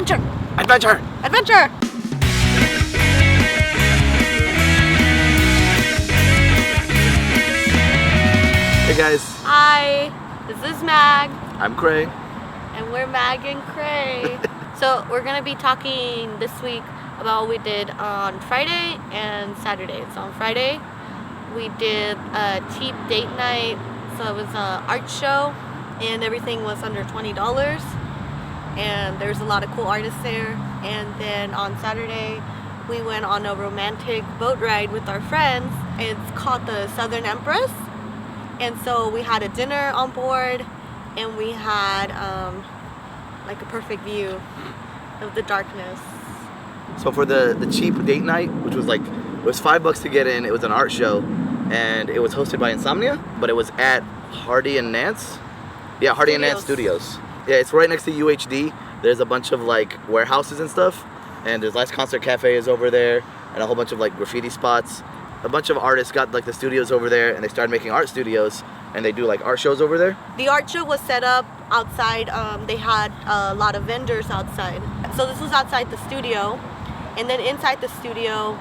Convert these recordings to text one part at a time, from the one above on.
Adventure! Adventure! Adventure! Hey guys. Hi, this is Mag. I'm Cray. And we're Mag and Cray. So we're going to be talking this week about what we did on Friday and Saturday. So on Friday, we did a cheap date night. So it was an art show and everything was under $20. And there's a lot of cool artists there. And then on Saturday, we went on a romantic boat ride with our friends. It's called the Southern Empress. And so we had a dinner on board and we had like a perfect view of the darkness. So for the cheap date night, which was like, it was $5 to get in, it was an art show, and it was hosted by Insomnia, but it was at Hardy and Nance. Yeah, Hardy and Nance Studios. Yeah, it's right next to UHD. There's a bunch of like warehouses and stuff, and there's Last Concert Cafe is over there, and a whole bunch of like graffiti spots. A bunch of artists got like the studios over there, and they started making art studios, and they do like art shows over there. The art show was set up outside. They had a lot of vendors outside. So this was outside the studio, and then inside the studio,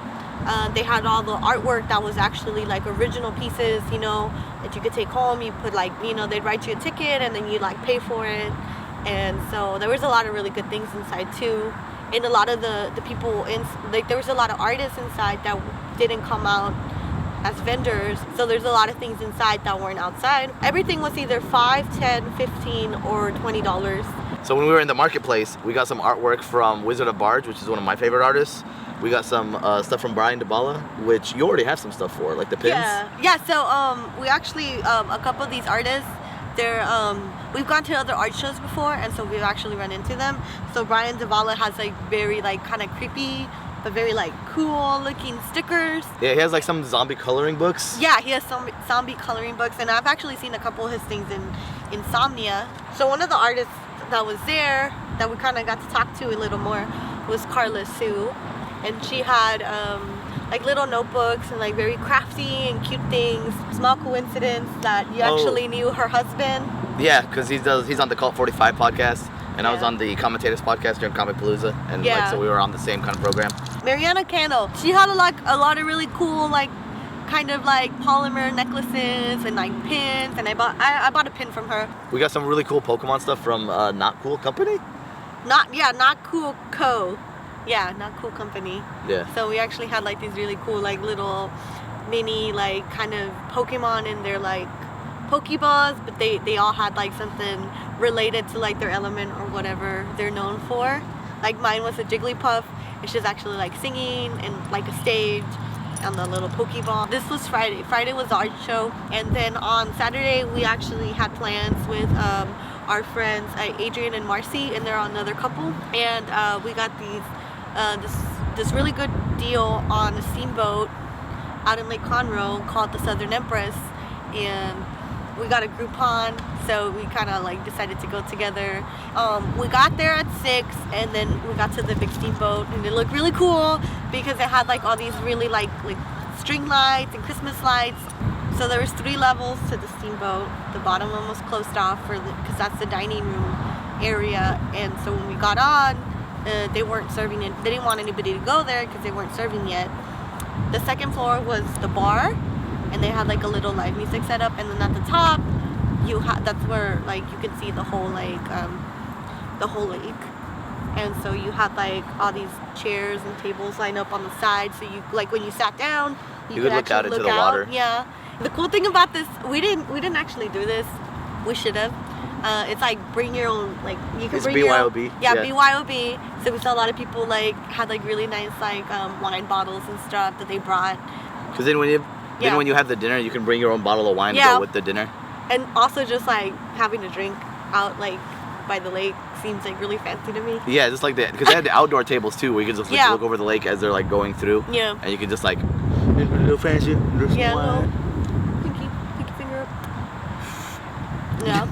they had all the artwork that was actually like original pieces, you know, that you could take home. You put like, you know, they'd write you a ticket, and then you like pay for it. And so there was a lot of really good things inside too. And a lot of the people in, like, there was a lot of artists inside that didn't come out as vendors. So there's a lot of things inside that weren't outside. Everything was either $5, $10, $15, or $20. So when we were in the marketplace, we got some artwork from Wizard of Barge, which is one of my favorite artists. We got some stuff from Dibala, which you already have some stuff for, like the pins. Yeah. So we actually a couple of these artists, they're we've gone to other art shows before, and so we've actually run into them. So Dibala has like very like kind of creepy but very like cool looking stickers. Yeah, he has like some zombie coloring books. Yeah, he has some zombie coloring books, and I've actually seen a couple of his things in Insomnia. So one of the artists that was there that we kind of got to talk to a little more was Carla Sue, and she had like little notebooks and like very crafty and cute things. Small coincidence that you actually knew her husband. Yeah, because he's on the Cult 45 podcast, and I was on the Commentators podcast during Comic Palooza, and like, so we were on the same kind of program. Mariana Knoo, she had a lot of really cool like kind of like polymer necklaces and like pins, and I bought a pin from her. We got some really cool Pokemon stuff from Not Cool Company. Not Cool Co. Yeah, Not Cool Company. Yeah. So we actually had like these really cool like little mini like kind of Pokemon in their like Pokeballs, but they all had like something related to like their element or whatever they're known for. Like mine was a Jigglypuff, and she's actually like singing in like a stage on the little Pokeball. This was Friday. Friday was the art show, and then on Saturday we actually had plans with our friends Adrian and Marcy, and they're another couple, and we got this really good deal on a steamboat out in Lake Conroe called the Southern Empress, and we got a Groupon, so we kind of like decided to go together. We got there at 6, and then we got to the big steamboat, and it looked really cool because it had like all these really like string lights and Christmas lights. So there was 3 levels to the steamboat. The bottom one was closed off because that's the dining room area, and so when we got on, they weren't serving it. They didn't want anybody to go there because they weren't serving yet. The second floor was the bar, and they had like a little live music set up, and then at the top that's where like you could see the whole lake, and so you had like all these chairs and tables lined up on the side, so you like when you sat down you could look out into the water. Yeah, the cool thing about this, we didn't actually do this. We should have. It's like bring your own, like you can bring your own. Yeah, BYOB. So we saw a lot of people like had like really nice like wine bottles and stuff that they brought. Because then when you have the dinner, you can bring your own bottle of wine to go with the dinner. And also just like having a drink out like by the lake seems like really fancy to me. Yeah, just like that, because they had the outdoor tables too, where you can just look over the lake as they're like going through. Yeah. And you can just like a little fancy, some wine. Pinky finger up. Yeah.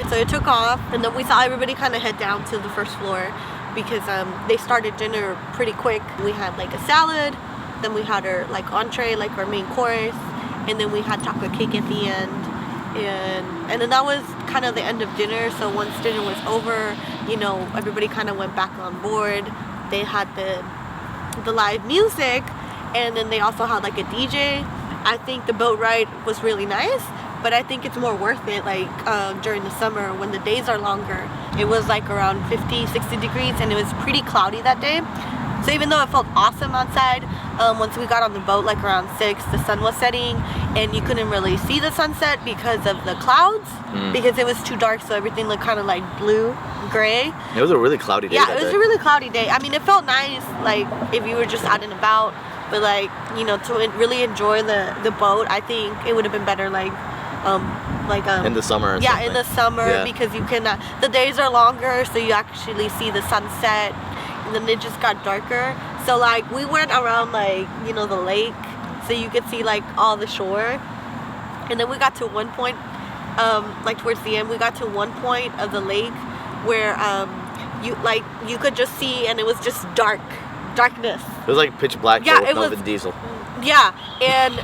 So it took off, and then we saw everybody kind of head down to the first floor because they started dinner pretty quick. We had like a salad, then we had our like entree, like our main course, and then we had chocolate cake at the end. And then that was kind of the end of dinner. So once dinner was over, you know, everybody kind of went back on board. They had the live music, and then they also had like a DJ. I think the boat ride was really nice, but I think it's more worth it like during the summer when the days are longer. It was like around 50, 60 degrees, and it was pretty cloudy that day. So even though it felt awesome outside, once we got on the boat like around 6, the sun was setting, and you couldn't really see the sunset because of the clouds, because it was too dark, so everything looked kind of like blue, gray. It was a really cloudy day. Yeah, it was a really cloudy day. I mean, it felt nice, like if you were just out and about, but like, you know, to really enjoy the boat, I think it would have been better like in the summer. Yeah, in the summer, because you can the days are longer, so you actually see the sunset, and then it just got darker. So like we went around like, you know, the lake, so you could see like all the shore, and then we got to one point, like towards the end, we got to one point of the lake where you could just see, and it was just darkness. It was like pitch black. Yeah, with no Vin Diesel. Yeah, and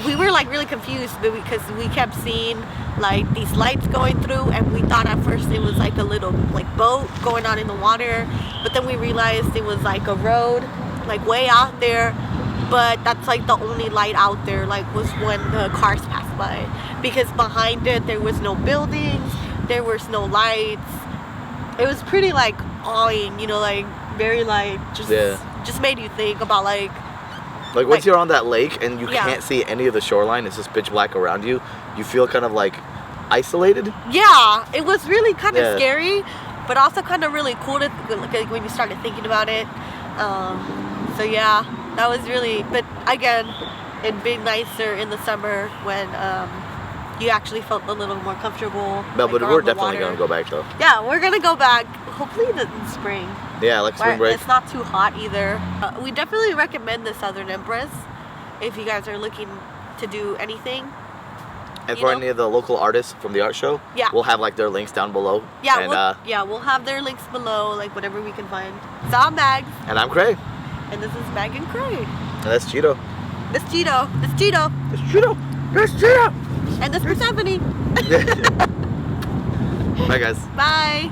we were like really confused because we kept seeing like these lights going through, and we thought at first it was like a little like boat going on in the water, but then we realized it was like a road like way out there, but that's like the only light out there, like was when the cars passed by, because behind it there was no buildings, there was no lights. It was pretty like awing, you know, like very like just made you think about like once you're on that lake and you can't see any of the shoreline, it's just pitch black around you, you feel kind of like isolated. Yeah, it was really kind of scary, but also kind of really cool to when you started thinking about it. So yeah, that was really, but again, it'd be nicer in the summer when you actually felt a little more comfortable. No, but we're definitely going to go back though. Yeah, we're going to go back, hopefully in spring. Yeah, like spring break. It's not too hot either. We definitely recommend the Southern Empress if you guys are looking to do anything. And for any of the local artists from the art show, we'll have like their links down below. Yeah, and, we'll have their links below, like whatever we can find. So I'm Mags. And I'm Craig. And this is Mag and Craig. And that's Cheeto. This Cheeto. This Cheeto. This Cheeto. This Cheeto. And this Persephone. Bye guys. Bye.